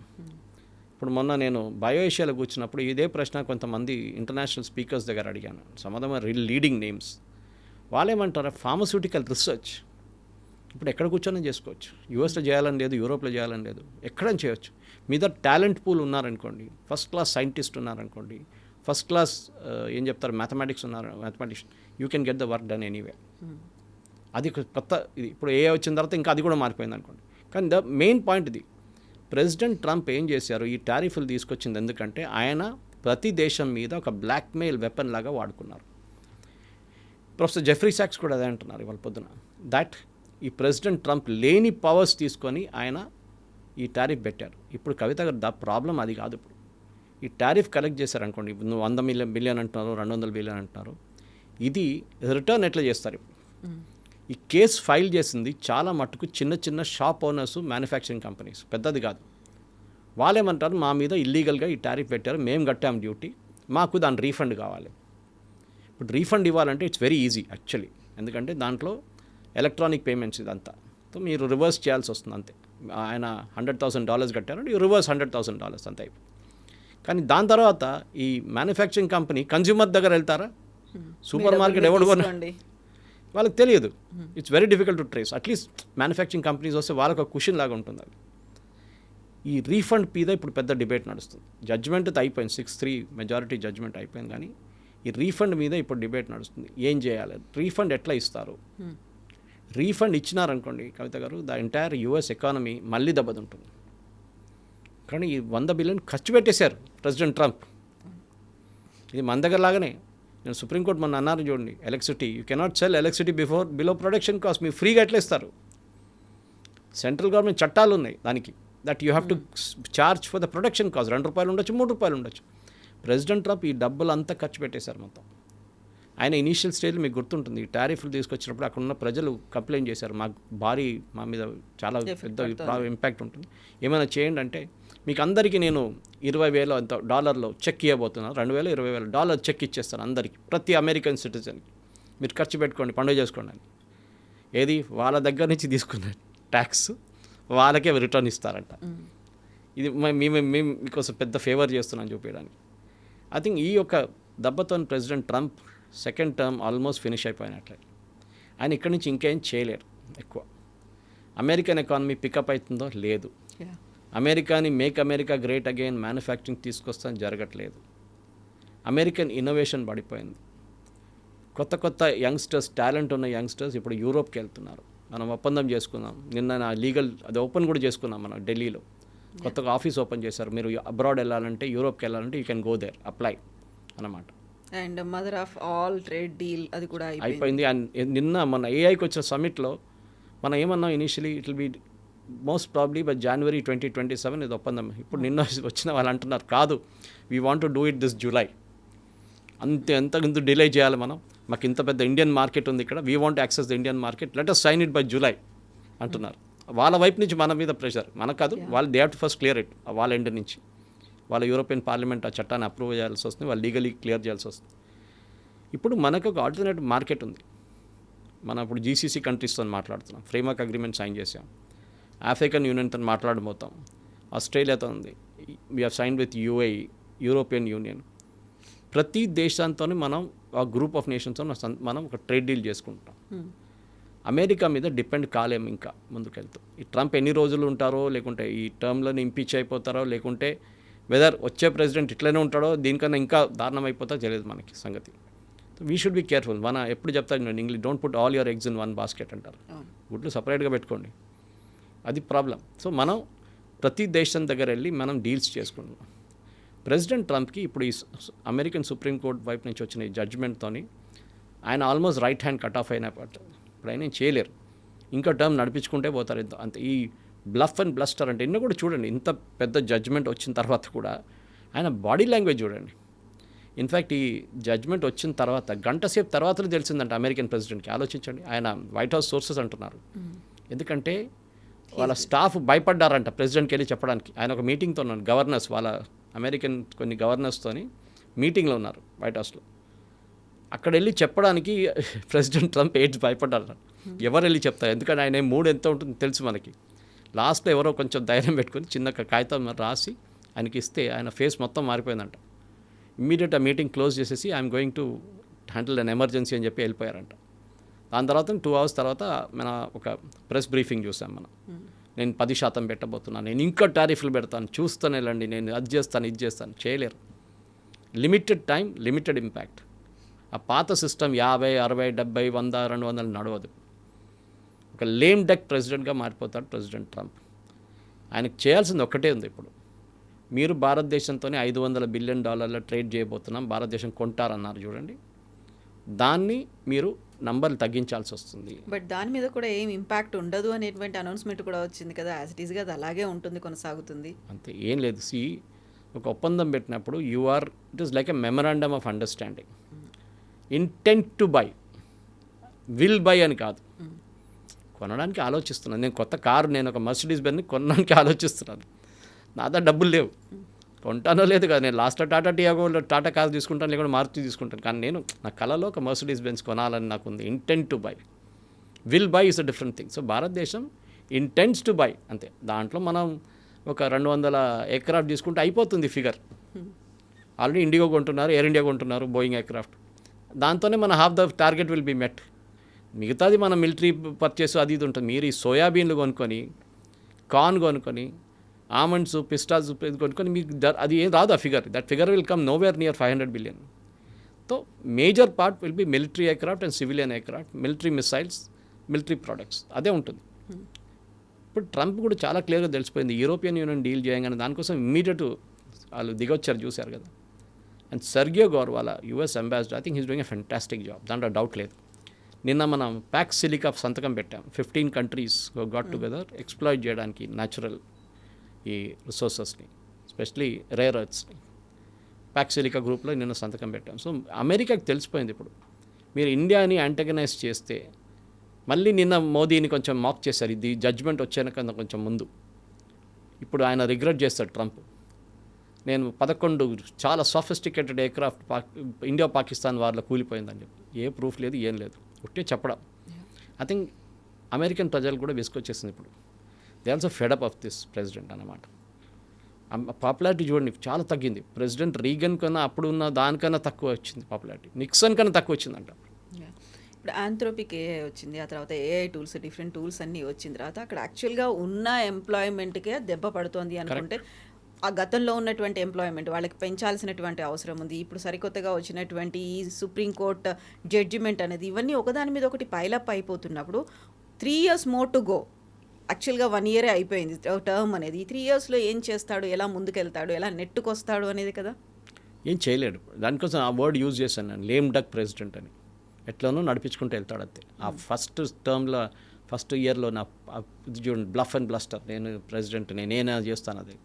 ఇప్పుడు మొన్న నేను బయో ఏషియాలో కూర్చున్నప్పుడు ఇదే ప్రశ్న కొంతమంది ఇంటర్నేషనల్ స్పీకర్స్ దగ్గర అడిగాను. Some of them are leading names. వాళ్ళేమంటారు? ఫార్మస్యూటికల్ రీసెర్చ్ ఇప్పుడు ఎక్కడ కూర్చొని చేసుకోవచ్చు. యూఎస్లో చేయాలని లేదు, యూరోప్లో చేయాలని లేదు, ఎక్కడైనా చేయొచ్చు. మీద టాలెంట్ పూల్ ఉన్నారనుకోండి, ఫస్ట్ క్లాస్ సైంటిస్ట్ ఉన్నారనుకోండి, ఫస్ట్ క్లాస్ ఏం చెప్తారు, మ్యాథమెటిక్స్ ఉన్నారు, mathematician, you can get the work done anyway. అది కొత్త ఇది. ఇప్పుడు ఏ వచ్చిన తర్వాత ఇంకా అది కూడా మారిపోయింది అనుకోండి. కానీ ద మెయిన్ పాయింట్ ఇది, ప్రెసిడెంట్ ట్రంప్ ఏం చేశారు? ఈ టారిఫ్లు తీసుకొచ్చింది ఎందుకంటే ఆయన ప్రతి దేశం మీద ఒక బ్లాక్మెయిల్ వెపన్ లాగా వాడుకున్నారు. ప్రొఫెసర్ జెఫ్రీ సాక్స్ కూడా అదే అంటున్నారు ఇవాళ పొద్దున. దట్ ఈ ప్రెసిడెంట్ ట్రంప్ లేని పవర్స్ తీసుకొని ఆయన ఈ టారిఫ్ పెట్టారు. ఇప్పుడు కవిత గారు, ద ప్రాబ్లం అది కాదు. ఇప్పుడు ఈ టారిఫ్ కలెక్ట్ చేశారనుకోండి, నువ్వు 100 బిలియన్ అంటున్నారు, 200 బిలియన్ అంటున్నారు, ఇది రిటర్న్ ఎట్లా చేస్తారు? ఇప్పుడు ఈ కేసు ఫైల్ చేసింది చాలా మట్టుకు చిన్న చిన్న షాప్ ఓనర్స్, మ్యానుఫ్యాక్చరింగ్ కంపెనీస్, పెద్దది కాదు. వాళ్ళేమంటారు? మా మీద ఇల్లీగల్గా ఈ టారిఫ్ పెట్టారు, మేము కట్టాం డ్యూటీ, మాకు దాని రీఫండ్ కావాలి. ఇప్పుడు రీఫండ్ ఇవ్వాలంటే ఇట్స్ వెరీ ఈజీ యాక్చువల్లీ, ఎందుకంటే దాంట్లో ఎలక్ట్రానిక్ పేమెంట్స్ ఇదంతా. సో మీరు రివర్స్ చేయాల్సి వస్తుంది అంతే. ఆయన $100,000 కట్టారు, యూ రివర్స్ $100,000 అంతే. కానీ దాని తర్వాత ఈ మ్యానుఫ్యాక్చరింగ్ కంపెనీ కన్జ్యూమర్ దగ్గర వెళ్తారా? సూపర్ మార్కెట్ ఎవడు వాళ్ళకి తెలియదు. It's very difficult to trace. At least manufacturing companies వస్తే వాళ్ళకి ఒక క్వశ్చన్ లాగా ఉంటుంది. అది ఈ రీఫండ్ మీద ఇప్పుడు పెద్ద డిబేట్ నడుస్తుంది. జడ్జ్మెంట్ అయిపోయింది, 6-3 మెజారిటీ జడ్జ్మెంట్ అయిపోయింది. కానీ ఈ రీఫండ్ మీద ఇప్పుడు డిబేట్ నడుస్తుంది. ఏం చేయాలి? రీఫండ్ ఎట్లా ఇస్తారు? రీఫండ్ ఇచ్చినారనుకోండి కవిత గారు, ద ఎంటైర్ US ఎకానమీ మళ్ళీ దెబ్బతింటుంది. కానీ ఈ 100 బిలియన్ ఖర్చు పెట్టేశారు ప్రెసిడెంట్ ట్రంప్. ఇది మన దగ్గర లాగానే. నేను సుప్రీంకోర్టు మొన్న అన్నారు చూడండి, electricity, you cannot cell electricity below production cost. మీరు ఫ్రీగా ఎట్లా ఇస్తారు? సెంట్రల్ గవర్నమెంట్ చట్టాలు ఉన్నాయి దానికి, that you have to charge for the production cost. ₹2 ఉండొచ్చు, ₹3 ఉండొచ్చు. ప్రెసిడెంట్ ట్రంప్ ఈ డబ్బులు అంతా ఖర్చు పెట్టేశారు మొత్తం. ఆయన ఇనీషియల్ స్టేజ్లో మీకు గుర్తుంటుంది, టారిఫ్లు తీసుకొచ్చినప్పుడు అక్కడ ఉన్న ప్రజలు కంప్లైంట్ చేశారు, మా మీద చాలా పెద్ద ఇంపాక్ట్ ఉంటుంది, ఏమైనా చేయండి అంటే, మీకు అందరికీ నేను $20,000 అంత డాలర్లో చెక్ ఇవ్వబోతున్నాను, $2,000-20,000 చెక్ ఇచ్చేస్తాను అందరికీ, ప్రతి అమెరికన్ సిటిజన్కి, మీరు ఖర్చు పెట్టుకోండి, పండుగ చేసుకోండి అని. ఏది? వాళ్ళ దగ్గర నుంచి తీసుకున్న ట్యాక్స్ వాళ్ళకే రిటర్న్ ఇస్తారంట. ఇది మేము మీకోసం పెద్ద ఫేవర్ చేస్తున్నాం చూపించడానికి. ఐ థింక్ ఈ యొక్క దెబ్బతో president Trump second term almost finish అయిపోయినట్లే. ఆయన ఇక్కడి నుంచి ఇంకేం చేయలేరు ఎక్కువ. అమెరికన్ ఎకానమీ పికప్ అవుతుందో లేదు. అమెరికాని make America great again manufacturing తీసుకొస్తాం జరగట్లేదు. అమెరికన్ ఇన్నోవేషన్ పడిపోయింది. కొత్త కొత్త యంగ్స్టర్స్, టాలెంట్ ఉన్న యంగ్స్టర్స్ ఇప్పుడు యూరోప్కి వెళ్తున్నారు. మనం ఒప్పందం చేసుకున్నాం నిన్న, లీగల్ అది ఓపెన్ కూడా చేసుకున్నాం మనం ఢిల్లీలో. కొత్తగా ఆఫీస్ ఓపెన్ చేశారు. మీరు అబ్రాడ్ వెళ్ళాలంటే, యూరోప్కి వెళ్ళాలంటే you can go there, apply అన్నమాట. And mother of all trade deal అది కూడా అయిపోయింది. అండ్ నిన్న మన ఏఐకి వచ్చిన సమ్మిట్లో మనం ఏమన్నాం, initially it will be most probably by January 2027 ఇది ఒప్పందం. ఇప్పుడు నిన్న వచ్చిన వాళ్ళు అంటున్నారు కాదు, we want to do it this July. ఎంత డిలే చేయాలి మనం, మాకు ఇంత పెద్ద ఇండియన్ మార్కెట్ ఉంది ఇక్కడ, we want access the Indian market, let us sign it by July అంటున్నారు. వాళ్ళ వైపు నుంచి మన మీద ప్రెషర్, మనకు కాదు, వాళ్ళు they have to first clear it. వాళ్ళ ఎండ్ నుంచి వాళ్ళ యూరోపియన్ పార్లమెంట్ ఆ చట్టాన్ని అప్రూవ్ చేయాల్సి వస్తుంది, వాళ్ళు లీగలీ క్లియర్ చేయాల్సి వస్తుంది. ఇప్పుడు మనకు ఒక ఆల్టర్నేటివ్ మార్కెట్ ఉంది. మనం ఇప్పుడు GCC కంట్రీస్తో మాట్లాడుతున్నాం, ఫ్రేమ్వర్క్ అగ్రిమెంట్ సైన్ చేసాం, ఆఫ్రికన్ యూనియన్తో మాట్లాడబోతాం, ఆస్ట్రేలియాతో ఉంది, we have sign with UAE, European union. ప్రతి దేశంతో మనం ఆ గ్రూప్ ఆఫ్ నేషన్స్తో మనం ఒక ట్రేడ్ డీల్ చేసుకుంటాం. అమెరికా మీద డిపెండ్ కాలేము ఇంకా ముందుకెళ్తూ. ఈ ట్రంప్ ఎన్ని రోజులు ఉంటారో, లేకుంటే ఈ టర్మ్లను ఇంపీచ్ అయిపోతారో, లేకుంటే వెదర్ వచ్చే ప్రెసిడెంట్ ఇట్లనే ఉంటాడో దీనికన్నా ఇంకా దారుణం అయిపోతా తెలియదు మనకి సంగతి. We should be careful. మన ఎప్పుడు చెప్తాను నేను English, don't put all your eggs in one basket అంటారు. గుడ్లు సపరేట్గా పెట్టుకోండి, అది ప్రాబ్లం. సో మనం ప్రతి దేశం దగ్గర వెళ్ళి మనం డీల్స్ చేసుకుంటున్నాం. ప్రెసిడెంట్ ట్రంప్కి ఇప్పుడు ఈ అమెరికన్ సుప్రీంకోర్టు వైపు నుంచి వచ్చిన ఈ జడ్జ్మెంట్తోని ఆయన almost right hand cut off అయినా ఇప్పుడు ఆయన ఏం చేయలేరు. ఇంకా టర్మ్ నడిపించుకుంటే పోతారు. అంత ఈ బ్లఫ్ అండ్ బ్లస్టర్ అంటే ఎన్నో కూడా చూడండి. ఇంత పెద్ద జడ్జ్మెంట్ వచ్చిన తర్వాత కూడా ఆయన బాడీ లాంగ్వేజ్ చూడండి. ఇన్ఫ్యాక్ట్ ఈ జడ్జ్మెంట్ వచ్చిన తర్వాత గంట సేపు తర్వాతనే తెలిసిందంట అమెరికన్ ప్రెసిడెంట్కి. ఆలోచించండి, ఆయన వైట్ హౌస్ సోర్సెస్ అంటున్నారు. ఎందుకంటే వాళ్ళ స్టాఫ్ భయపడ్డారంట ప్రెసిడెంట్కి వెళ్ళి చెప్పడానికి. ఆయన ఒక మీటింగ్తో ఉన్నారు, గవర్నర్స్ వాళ్ళ అమెరికన్ కొన్ని గవర్నర్స్తోని మీటింగ్లో ఉన్నారు వైట్ హౌస్లో. అక్కడ వెళ్ళి చెప్పడానికి ప్రెసిడెంట్ ట్రంప్ భయపడ్డారు. ఎవరు వెళ్ళి చెప్తారు? ఎందుకంటే ఆయన మూడు ఎంత ఉంటుందో తెలుసు మనకి. లాస్ట్లో ఎవరో కొంచెం ధైర్యం పెట్టుకుని చిన్న కాగితం రాసి ఆయనకి ఇస్తే ఆయన ఫేస్ మొత్తం మారిపోయిందంట. ఇమ్మీడియట్ ఆ మీటింగ్ క్లోజ్ చేసేసి I'm going to handle an emergency అని చెప్పి వెళ్ళిపోయారంట. దాని తర్వాత 2 hours తర్వాత మన ఒక ప్రెస్ బ్రీఫింగ్ చూసాం మనం. నేను 10% పెట్టబోతున్నాను, నేను ఇంకా టారిఫ్లు పెడతాను, చూస్తాను వెళ్ళండి, నేను అది చేస్తాను ఇది చేస్తాను. చేయలేరు. Limited time, limited impact. ఆ పాత సిస్టమ్ 50, 60, 70, 100, 200 నడవదు. ఒక లేమ్ డక్ ప్రెసిడెంట్గా మారిపోతాడు ప్రెసిడెంట్ ట్రంప్. ఆయనకు చేయాల్సింది ఒక్కటే ఉంది ఇప్పుడు. మీరు భారతదేశంతోనే $500 బిలియన్ ట్రేడ్ చేయబోతున్నాం, భారతదేశం కొంటారన్నారు చూడండి. దాన్ని మీరు నంబర్లు తగ్గించాల్సి వస్తుంది. బట్ దాని మీద కూడా ఏం ఇంపాక్ట్ ఉండదు అనేటువంటి అనౌన్స్మెంట్ కూడా వచ్చింది కదా. యాజ్ ఇట్ ఈస్గా అది అలాగే ఉంటుంది, కొనసాగుతుంది. అంతే, ఏం లేదు. ఒక ఒప్పందం పెట్టినప్పుడు it is like a memorandum of understanding. Intent to buy, will buy అని కాదు. కొనడానికి ఆలోచిస్తున్నాను. నేను కొత్త కారు, నేను ఒక మర్సిడీస్ బెన్ని కొనడానికి ఆలోచిస్తున్నాను. నా దగ్గర డబ్బులు లేవు, కొంటానో లేదు కదా. నేను లాస్ట్ టాటా కారు తీసుకుంటాను, లేకుండా మారుతి తీసుకుంటాను. కానీ నేను నా కళలో ఒక మర్సిడీస్ బెన్స్ కొనాలని నాకు ఉంది. Intent to buy, will buy is a different thing. So భారతదేశం ఇంటెంట్స్ టు బై అంతే. దాంట్లో మనం ఒక 200 ఎయిర్క్రాఫ్ట్ తీసుకుంటే అయిపోతుంది ఫిగర్. ఆల్రెడీ ఇండిగో కొంటున్నారు, ఎయిర్ ఇండియా కొంటున్నారు, బోయింగ్ ఎయిర్క్రాఫ్ట్. దాంతోనే మన half the target will be మెట్. మిగతాది మన మిలిటరీ పర్చేస్ అది ఇది ఉంటుంది. మీరు ఈ సోయాబీన్లు కొనుక్కొని, కార్న్ కొనుక్కొని, ఆమండ్స్, పిస్టాస్ కొనుక్కొని మీకు అది ఏం రాదు. ఆ figure, that figure will come nowhere near 500 billion. So major part will be military aircraft and civilian aircraft, military missiles, military products, అదే ఉంటుంది. ఇప్పుడు ట్రంప్ కూడా చాలా క్లియర్గా తెలిసిపోయింది యూరోపియన్ యూనియన్ డీల్ చేయగానే దానికోసం ఇమ్మీడియట్ వాళ్ళు దిగొచ్చారు, చూశారు కదా. అండ్ సెర్గియో గోర్ వాళ్ళ US ambassador, I think he's doing a fantastic job, దాంట్లో డౌట్ లేదు. నిన్న మనం ప్యాక్స్ సిలికా సంతకం పెట్టాం. 15 countries గాట్ టుగెదర్ ఎక్స్ప్లాయిట్ చేయడానికి న్యాచురల్ ఈ రిసోర్సెస్ని, ఎస్పెషలీ రేర్ ఎర్త్స్ని. ప్యాక్స్ సిలికా గ్రూప్లో నిన్న సంతకం పెట్టాం. సో అమెరికాకి తెలిసిపోయింది ఇప్పుడు మీరు ఇండియాని యాంటగనైజ్ చేస్తే. మళ్ళీ నిన్న మోదీని కొంచెం మాక్ చేశారు, ఇది జడ్జ్మెంట్ వచ్చాక కొంచెం ముందు. ఇప్పుడు ఆయన రిగ్రెట్ చేస్తాడు ట్రంప్. నేను 11 చాలా సోఫిస్టికేటెడ్ ఎయిర్క్రాఫ్ట్ ఇండియా పాకిస్తాన్ వారిలో కూలిపోయిందని చెప్పి. ఏ ప్రూఫ్ లేదు, ఏం లేదు, ఒట్టే చెప్పడం. ఐ థింక్ అమెరికన్ ప్రజలు కూడా విసుకొచ్చేసింది ఇప్పుడు. They also fed up of this president అన్నమాట. పాపులారిటీ చూడండి చాలా తగ్గింది. ప్రెసిడెంట్ రీగన్ కన్నా అప్పుడు ఉన్న దానికన్నా తక్కువ వచ్చింది పాపులారిటీ. నిక్సన్ కన్నా తక్కువ వచ్చిందంట. ఇప్పుడు ఆంథ్రోపిక్ ఏఐ వచ్చింది, ఆ తర్వాత ఏఐ టూల్స్, డిఫరెంట్ టూల్స్ అన్నీ వచ్చిన తర్వాత అక్కడ యాక్చువల్గా ఉన్న ఎంప్లాయ్మెంట్కే దెబ్బ పడుతోంది అనుకుంటే, ఆ గతంలో ఉన్నటువంటి ఎంప్లాయ్మెంట్ వాళ్ళకి పెంచాల్సినటువంటి అవసరం ఉంది. ఇప్పుడు సరికొత్తగా వచ్చినటువంటి ఈ సుప్రీంకోర్టు జడ్జిమెంట్ అనేది, ఇవన్నీ ఒకదాని మీద ఒకటి పైలప్ అయిపోతున్నప్పుడు 3 years మోర్ టు గో. యాక్చువల్గా 1 year అయిపోయింది టర్మ్ అనేది. ఈ 3 yearsలో ఏం చేస్తాడు, ఎలా ముందుకెళ్తాడు, ఎలా నెట్టుకొస్తాడు అనేది కదా. ఏం చేయలేడు. దానికోసం ఆ వర్డ్ యూజ్ చేశాను నేను, లేమ్ డక్ ప్రెసిడెంట్ అని. ఎట్లనో నడిపించుకుంటూ వెళ్తాడు అంతే. ఆ ఫస్ట్ ఇయర్లో నా చూడండి, బ్లఫ్ అండ్ బ్లస్టర్, నేను ప్రెసిడెంట్, నేనే చేస్తాను. అది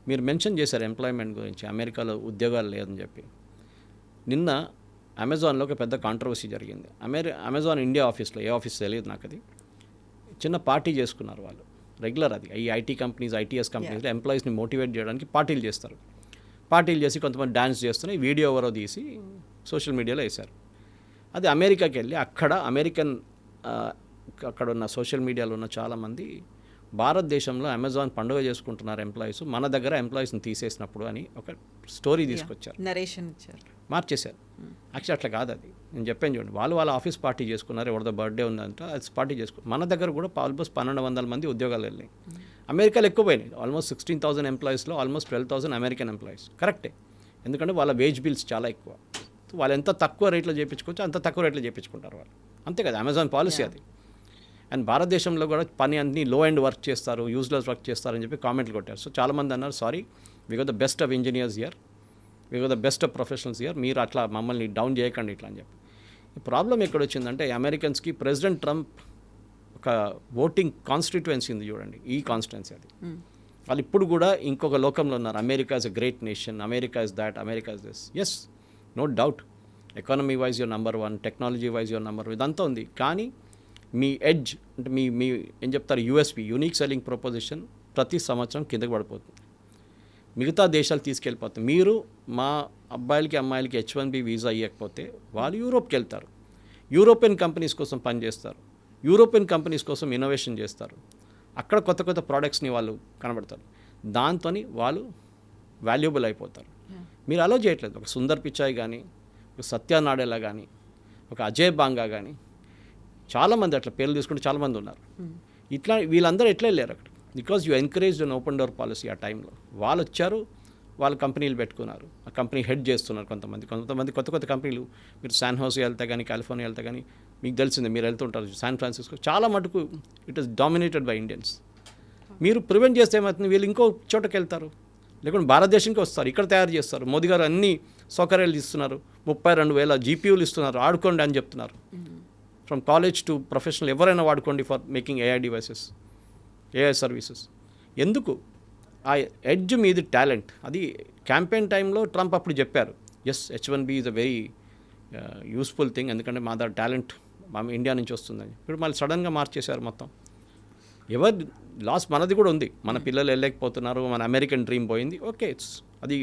మీరు మెన్షన్ చేశారు ఎంప్లాయ్మెంట్ గురించి, అమెరికాలో ఉద్యోగాలు లేదని చెప్పి. నిన్న అమెజాన్లో ఒక పెద్ద కాంట్రవర్సీ జరిగింది. అమెజాన్ ఇండియా ఆఫీస్లో, ఏ ఆఫీస్ తెలియదు నాకు, అది చిన్న పార్టీ చేసుకున్నారు వాళ్ళు. రెగ్యులర్ అది ఈ ఐటీ కంపెనీస్, ఐటీఎస్ కంపెనీస్లో ఎంప్లాయీస్ని మోటివేట్ చేయడానికి పార్టీలు చేస్తారు. పార్టీలు చేసి కొంతమంది డ్యాన్స్ చేస్తున్నాయి, వీడియో ఎవరో తీసి సోషల్ మీడియాలో వేశారు. అది అమెరికాకి వెళ్ళి అక్కడ ఉన్న సోషల్ మీడియాలో ఉన్న చాలామంది భారతదేశంలో అమెజాన్ పండుగ చేసుకుంటున్నారు ఎంప్లాయీస్, మన దగ్గర ఎంప్లాయీస్ని తీసేసినప్పుడు అని ఒక స్టోరీ తీసుకొచ్చారు, నరేషన్ ఇచ్చారు, మార్చేశారు. యాక్చువల్లీ అట్లా కాదు అది. నేను చెప్పాను చూడండి, వాళ్ళ ఆఫీస్ పార్టీ చేసుకున్నారు, ఎవరిదో బర్త్డే ఉందంట, అది పార్టీ మన దగ్గర కూడా ఆల్మోస్ట్ 1200 మంది ఉద్యోగాలు వెళ్ళాయి. అమెరికాలో ఎక్కువ పోయినాయి. ఆల్మోస్ట్ 16,000 ఎంప్లాయీస్లో ఆల్మోస్ట్ 12,000 అమెరికన్ ఎంప్లాయీస్. కరెక్టే, ఎందుకంటే వాళ్ళ వేజ్ బిల్స్ చాలా ఎక్కువ. వాళ్ళు ఎంత తక్కువ రేట్లో చేయించుకోవచ్చు అంత తక్కువ రేట్లో చేయించుకుంటారు వాళ్ళు. అంతే కదా, అమెజాన్ పాలసీ అది. అండ్ భారతదేశంలో కూడా పని అన్ని లో ఎండ్ వర్క్ చేస్తారు, యూజ్లెస్ వర్క్ చేస్తారని చెప్పి కామెంట్లు కొట్టారు. సో చాలామంది అన్నారు, sorry, we go the best of engineers year, we go the best of professionals year, మీరు అట్లా మమ్మల్ని డౌన్ చేయకండి ఇట్లా అని చెప్పి. ఈ ప్రాబ్లం ఎక్కడ వచ్చిందంటే అమెరికన్స్కి ప్రెసిడెంట్ ట్రంప్ ఒక ఓటింగ్ కాన్స్టిట్యుయెన్సీ ఉంది చూడండి, ఈ కాన్స్టిట్యుయెన్సీ అది. వాళ్ళు ఇప్పుడు కూడా ఇంకొక లోకంలో ఉన్నారు. America is a great nation, America is that, America is this. Yes, no doubt, economy wise your number 1, technology wise your number 1, ఇదంతా ఉంది. కానీ మీ ఎడ్జ్ అంటే మీ ఏం చెప్తారు, యూఎస్పీ, యూనిక్ సెల్లింగ్ ప్రపోజిషన్ ప్రతి సంవత్సరం కిందకి పడిపోతుంది. మిగతా దేశాలు తీసుకెళ్ళిపోతుంది. మీరు మా అబ్బాయిలకి అమ్మాయిలకి H1B వీసా ఇవ్వకపోతే వాళ్ళు యూరోప్కి వెళ్తారు, యూరోపియన్ కంపెనీస్ కోసం పనిచేస్తారు, యూరోపియన్ కంపెనీస్ కోసం ఇన్నోవేషన్ చేస్తారు, అక్కడ కొత్త కొత్త ప్రోడక్ట్స్ని వాళ్ళు కనబడతారు, దాంతో వాళ్ళు వాల్యుబుల్ అయిపోతారు. మీరు అలో చేయట్లేదు. ఒక సుందర్ పిచాయ్ కానీ, ఒక సత్య నాడెలా కానీ, ఒక అజయ్ బాంగా కానీ, చాలామంది అట్లా పేర్లు తీసుకుంటే చాలామంది ఉన్నారు. ఇట్లా వీళ్ళందరూ ఎట్లా వెళ్ళారు అక్కడ? Because you encourage an open door policy. ఆ టైంలో వాళ్ళు వచ్చారు, వాళ్ళ కంపెనీలు పెట్టుకున్నారు, ఆ కంపెనీ హెడ్ చేస్తున్నారు. కొంతమంది కొత్త కొత్త కంపెనీలు, మీరు శాన్ హోసే వెళ్తే కానీ, కాలిఫోర్నియా వెళ్తే కానీ, మీకు తెలిసిందే, మీరు వెళ్తుంటారు శాన్ ఫ్రాన్సిస్కో, చాలా మటుకు it is dominated by Indians. మీరు ప్రివెంట్ చేస్తే ఏమవుతుంది, వీళ్ళు ఇంకో చోటకి వెళ్తారు, లేకుంటే భారతదేశానికి వస్తారు, ఇక్కడ తయారు చేస్తారు. మోదీ గారు అన్ని సౌకర్యాలు ఇస్తున్నారు, 32,000 GPUలు ఇస్తున్నారు, ఆడుకోండి అని చెప్తున్నారు. ఫ్రమ్ కాలేజ్ టు ప్రొఫెషనల్ ఎవరైనా వాడుకోండి for making AI devices, AI services. ఎందుకు? ఆ ఎడ్జ్ మీది టాలెంట్. అది క్యాంపెయిన్ టైంలో ట్రంప్ అప్పుడు చెప్పారు, yes, H1B is a very useful thing, ఎందుకంటే మా దగ్గర టాలెంట్ మా ఇండియా నుంచి వస్తుందని. ఇప్పుడు మళ్ళీ సడన్గా మార్చేశారు మొత్తం. ఎవరి లాస్ మనది కూడా ఉంది, మన పిల్లలు వెళ్ళలేకపోతున్నారు, మన అమెరికన్ డ్రీమ్ పోయింది. ఓకే, అది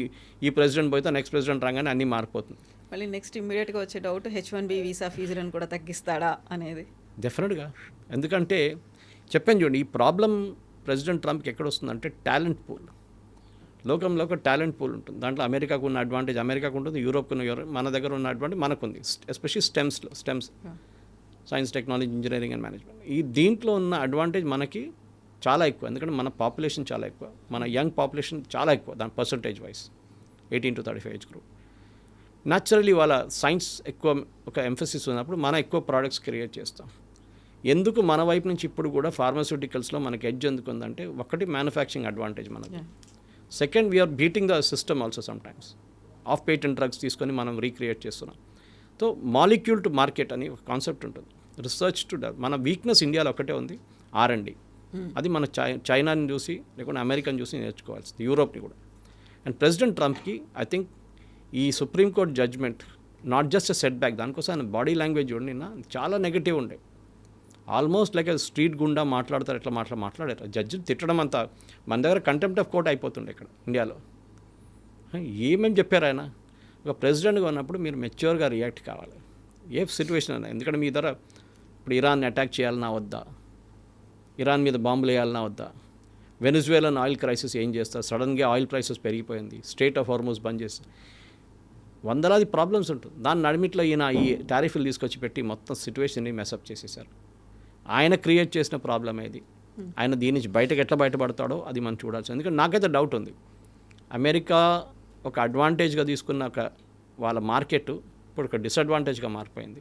ఈ ప్రెసిడెంట్ పోతే నెక్స్ట్ ప్రెసిడెంట్ రాగానే అన్నీ మారిపోతుంది. మళ్ళీ నెక్స్ట్ ఇమ్మీడియట్గా వచ్చే డౌట్, H1B వీసా ఫీజులను కూడా తగ్గిస్తాడా అనేది. డెఫినెట్గా, ఎందుకంటే చెప్పాను చూడండి, ఈ ప్రాబ్లం ప్రెసిడెంట్ ట్రంప్కి ఎక్కడ వస్తుందంటే టాలెంట్ పూల్. లోకంలో ఒక టాలెంట్ పూల్ ఉంటుంది, దాంట్లో అమెరికాకు ఉన్న అడ్వాంటేజ్ అమెరికాకు ఉంటుంది, యూరోప్కు ఉన్న మన దగ్గర ఉన్న అడ్వాంటేజ్ మనకుంది. Especially stems science, technology, engineering and management. ఈ దీంట్లో ఉన్న అడ్వాంటేజ్ మనకి చాలా ఎక్కువ, ఎందుకంటే మన పాపులేషన్ చాలా ఎక్కువ, మన యంగ్ పాపులేషన్ చాలా ఎక్కువ, దాని percentage wise 18 to 35 age group. Naturally వాళ్ళ సైన్స్ ఎక్కువ ఒక ఎంఫసిస్ ఉన్నప్పుడు మనం ఎక్కువ ప్రోడక్ట్స్ క్రియేట్ చేస్తాం. ఎందుకు మన వైపు నుంచి ఇప్పుడు కూడా ఫార్మాస్యూటికల్స్లో మనకి ఎడ్జ్ ఎందుకు ఉందంటే, ఒకటి మ్యానుఫ్యాక్చరింగ్ అడ్వాంటేజ్ మనకి, second we're beating the system also sometimes. Of patent drugs తీసుకొని మనం రీక్రియేట్ చేస్తున్నాం. సో మాలిక్యూల్ టు మార్కెట్ అని ఒక కాన్సెప్ట్ ఉంటుంది, రీసెర్చ్ టు డెవలప్. మన వీక్నెస్ ఇండియాలో ఒకటే ఉంది, R&D. అది మన చైనాని చూసి లేకుంటే అమెరికాని చూసి నేర్చుకోవాల్సింది, యూరోప్ని కూడా. అండ్ ప్రెసిడెంట్ ట్రంప్కి ఐ థింక్ ఈ supreme court judgement not just a setback, దానికోసం ఆయన బాడీ లాంగ్వేజ్ చూడండి చాలా నెగిటివ్ ఉండే, ఆల్మోస్ట్ లైక్ స్ట్రీట్ గుండా మాట్లాడతారు, ఎట్లా మాట్లాడారు. జడ్జి తిట్టడం అంతా మన దగ్గర కంటెంప్ట్ ఆఫ్ కోర్ట్ అయిపోతుండే ఇక్కడ ఇండియాలో. ఏమేమి చెప్పారు ఆయన? ఒక ప్రెసిడెంట్గా ఉన్నప్పుడు మీరు మెచ్యూర్గా రియాక్ట్ కావాలి ఏ సిచ్యువేషన్ అయినా. ఎందుకంటే మీ దగ్గర ఇప్పుడు ఇరాన్ని అటాక్ చేయాలన్నా వద్దా, ఇరాన్ మీద బాంబులు వేయాలన్నా వద్దా, వెనిజువేలాన్ ఆయిల్ క్రైసిస్ ఏం చేస్తారు, సడన్గా ఆయిల్ ప్రైసెస్ పెరిగిపోయింది, స్ట్రెయిట్ ఆఫ్ హార్మోజ్ బంద్ చేస్తారు, వందలాది ప్రాబ్లమ్స్ ఉంటుంది. దాని నడిమిట్లో ఈయన ఈ టారిఫ్లు తీసుకొచ్చి పెట్టి మొత్తం సిచ్యువేషన్ని మెసప్ చేసేసారు. ఆయన క్రియేట్ చేసిన ప్రాబ్లం ఏది, ఆయన దీని నుంచి బయటకు ఎట్లా బయటపడతాడో అది మనం చూడాల్సి. ఎందుకంటే నాకైతే డౌట్ ఉంది, అమెరికా ఒక అడ్వాంటేజ్గా తీసుకున్న ఒక వాళ్ళ మార్కెట్ ఇప్పుడు ఒక డిసడ్వాంటేజ్గా మారిపోయింది.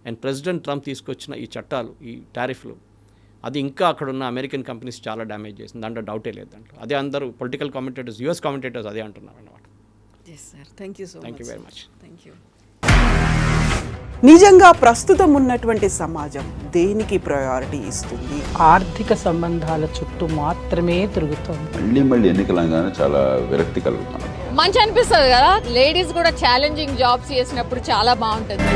అండ్ ప్రెసిడెంట్ ట్రంప్ తీసుకొచ్చిన ఈ చట్టాలు, ఈ టారిఫ్లు, అది ఇంకా అక్కడ ఉన్న అమెరికన్ కంపెనీస్ చాలా డ్యామేజ్ చేసింది, దాంట్లో డౌటే లేదు. దాంట్లో అదే అందరూ పొలిటికల్ కామెంటేటర్స్, US కామెంటేటర్స్ అదే అంటున్నారు అన్నమాట. Yes sir, thank you so much. Thank you very much. Thank you. నిజంగా ప్రస్తుతం ఉన్నటువంటి సమాజం దేనికి ప్రయారిటీ ఇస్తుంది? ఆర్థిక సంబంధాల చుట్టూ మాత్రమే తిరుగుతోంది. మళ్ళీ ఎన్నికలంగానే చాలా విరక్తి కలుగుతున్నాం. మంచి అనిపిస్తుంది కదా, లేడీస్ కూడా ఛాలెంజింగ్ జాబ్స్ చేసినప్పుడు చాలా బాగుంటుంది.